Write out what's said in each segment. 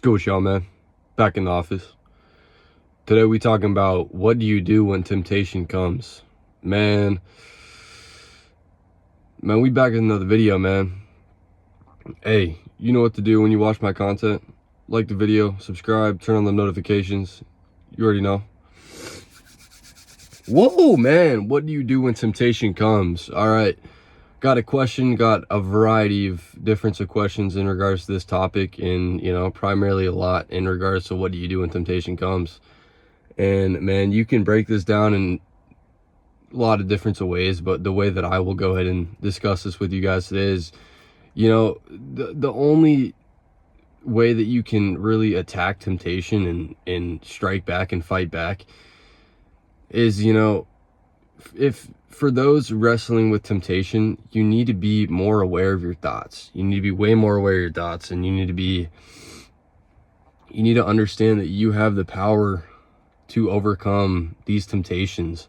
What's good with y'all, man? Back in the office. Today we talking about what do you do when temptation comes. Man, we back in another video, man. Hey, you know what to do when you watch my content. Like the video, subscribe, turn on the notifications. You already know. Whoa, man, what do you do when temptation comes? All right, got a question, got a variety of different questions in regards to this topic, and primarily a lot in regards to what do you do when temptation comes. And man, you can break this down in a lot of different ways, but the way that I will go ahead and discuss this with you guys today is, the only way that you can really attack temptation and strike back and fight back is, if for those wrestling with temptation, you need to be more aware of your thoughts. You need to be way more aware of your thoughts, and you need to understand that you have the power to overcome these temptations,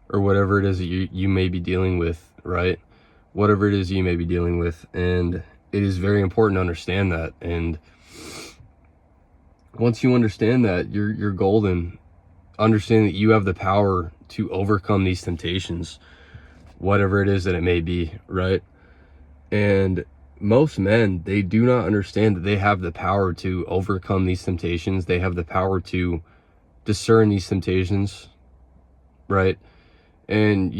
or whatever it is that you may be dealing with, right? Whatever it is you may be dealing with. And it is very important to understand that. And once you understand that, you're golden. Understand that you have the power to overcome these temptations, whatever it is that it may be, right? And most men, they do not understand that they have the power to overcome these temptations. They have the power to discern these temptations, right? And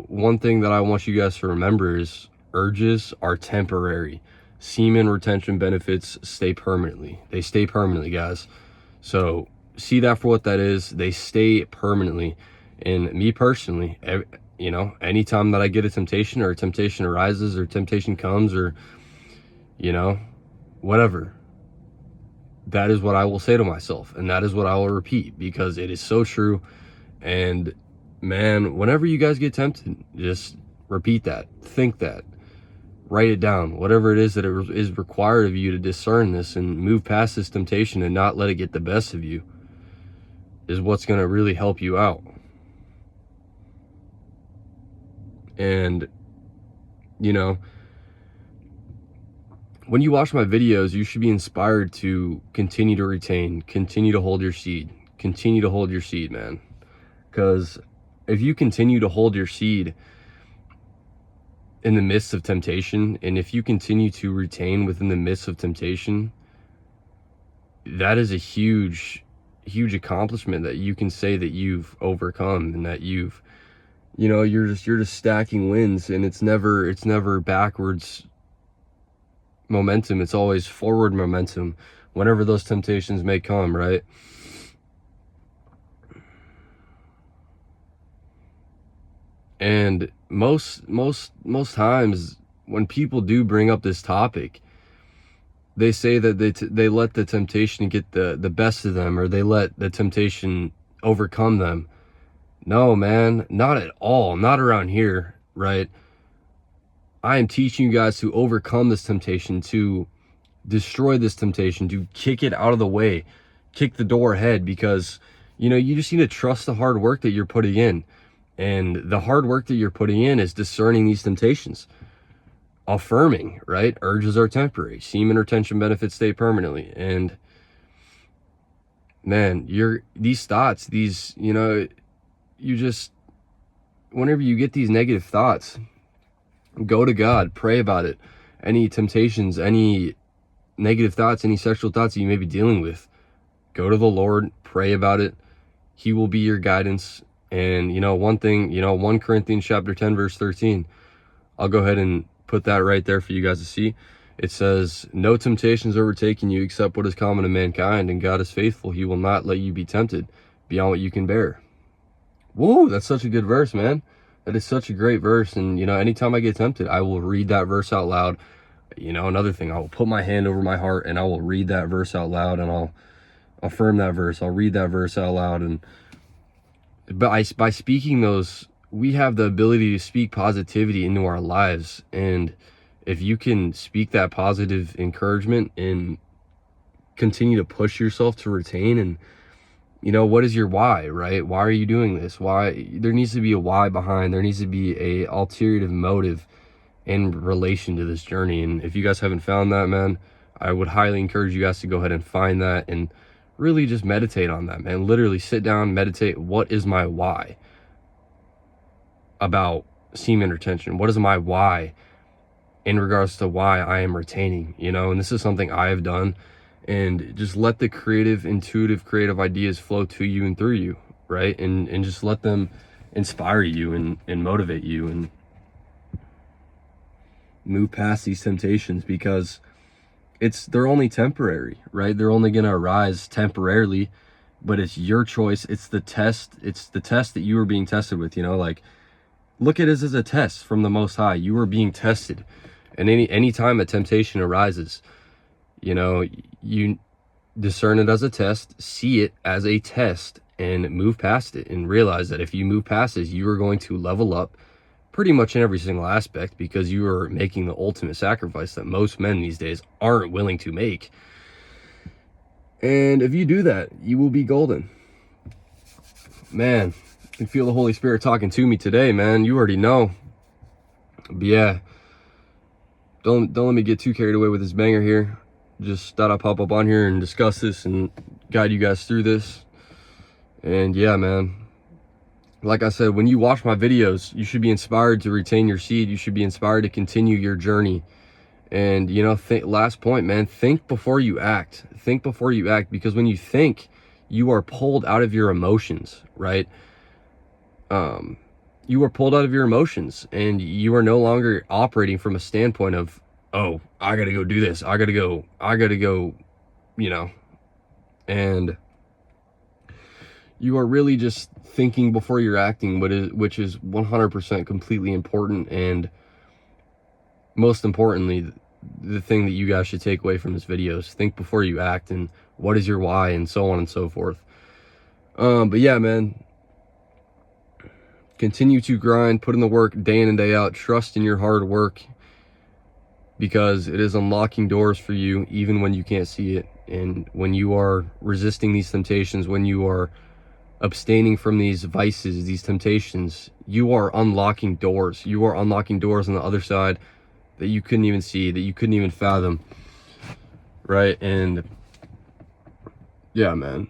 one thing that I want you guys to remember is urges are temporary. Semen retention benefits stay permanently. They stay permanently, guys. So see that for what that is. They stay permanently. And me personally, anytime that I get a temptation, or a temptation arises, or temptation comes, or whatever, that is what I will say to myself, and that is what I will repeat, because it is so true. And man, whenever you guys get tempted, just repeat that, think that, write it down. Whatever it is that it is required of you to discern this and move past this temptation and not let it get the best of you is what's going to really help you out. And when you watch my videos, you should be inspired to continue to retain, continue to hold your seed, man. Because if you continue to hold your seed in the midst of temptation, and if you continue to retain within the midst of temptation, that is a huge accomplishment that you can say that you've overcome, and that you're just stacking wins. And it's never backwards momentum, it's always forward momentum whenever those temptations may come, right? And most times when people do bring up this topic, they say that they let the temptation get the best of them, or they let the temptation overcome them. No, man, not at all. Not around here, right? I am teaching you guys to overcome this temptation, to destroy this temptation, to kick it out of the way, kick the door ahead, because you just need to trust the hard work that you're putting in. And the hard work that you're putting in is discerning these temptations, affirming, right? Urges are temporary. Semen retention benefits stay permanently. And man, these thoughts, whenever you get these negative thoughts, go to God, pray about it. Any temptations, any negative thoughts, any sexual thoughts that you may be dealing with, go to the Lord, pray about it. He will be your guidance. And one thing, 1 Corinthians chapter 10 verse 13, I'll go ahead and put that right there for you guys to see. It says, no temptations overtaking you except what is common to mankind, and God is faithful. He will not let you be tempted beyond what you can bear. Whoa, that's such a good verse, man. That is such a great verse. And anytime I get tempted, I will read that verse out loud. Another thing, I will put my hand over my heart and I will read that verse out loud, and I'll affirm that verse. I'll read that verse out loud. And by speaking those, we have the ability to speak positivity into our lives. And if you can speak that positive encouragement and continue to push yourself to retain, and what is your why, right? Why are you doing this? Why? There needs to be a why behind. There needs to be a ulterior motive in relation to this journey. And if you guys haven't found that, man, I would highly encourage you guys to go ahead and find that and really just meditate on that, man. Literally sit down, meditate. What is my why about semen retention? What is my why in regards to why I am retaining, you know? And this is something I have done. And just let the intuitive, creative ideas flow to you and through you, right? And just let them inspire you and motivate you and move past these temptations, because they're only temporary, right? They're only going to arise temporarily, but it's your choice. It's the test that you are being tested with, you know? Like, look at it as a test from the Most High. You are being tested. And any time a temptation arises, you know, you discern it as a test, see it as a test, and move past it, and realize that if you move past it, you are going to level up pretty much in every single aspect, because you are making the ultimate sacrifice that most men these days aren't willing to make. And if you do that, you will be golden. Man, I can feel the Holy Spirit talking to me today, man. You already know. But yeah, don't let me get too carried away with this banger here. Just thought I'd pop up on here and discuss this and guide you guys through this. And yeah, man, like I said, when you watch my videos, you should be inspired to retain your seed. You should be inspired to continue your journey. And, you know, last point, man, think before you act. Think before you act, because when you think, you are pulled out of your emotions, right? You are pulled out of your emotions, and you are no longer operating from a standpoint of, oh, I gotta go do this, I gotta go, you know, and you are really just thinking before you're acting, which is 100% completely important. And most importantly, the thing that you guys should take away from this video is think before you act, and what is your why, and so on and so forth. But yeah, man, continue to grind, put in the work day in and day out, trust in your hard work, because it is unlocking doors for you even when you can't see it. And when you are resisting these temptations, when you are abstaining from these vices, these temptations, you are unlocking doors. You are unlocking doors on the other side that you couldn't even see, that you couldn't even fathom, right? And yeah, man,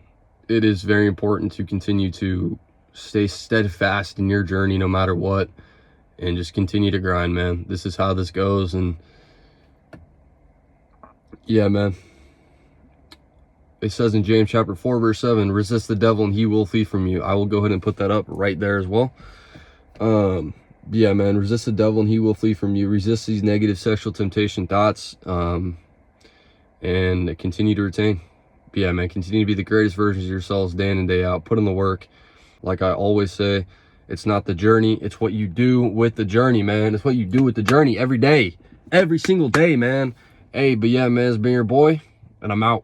it is very important to continue to stay steadfast in your journey no matter what, and just continue to grind, man. This is how this goes. And yeah, man, it says in James chapter 4 verse 7, resist the devil and he will flee from you. I will go ahead and put that up right there as well. Yeah, man, resist the devil and he will flee from you. Resist these negative sexual temptation thoughts, and continue to retain. But yeah, man, continue to be the greatest versions of yourselves day in and day out. Put in the work. Like I always say, it's not the journey, it's what you do with the journey, man. It's what you do with the journey every day, every single day, man. Hey, but yeah, man, it's been your boy, and I'm out.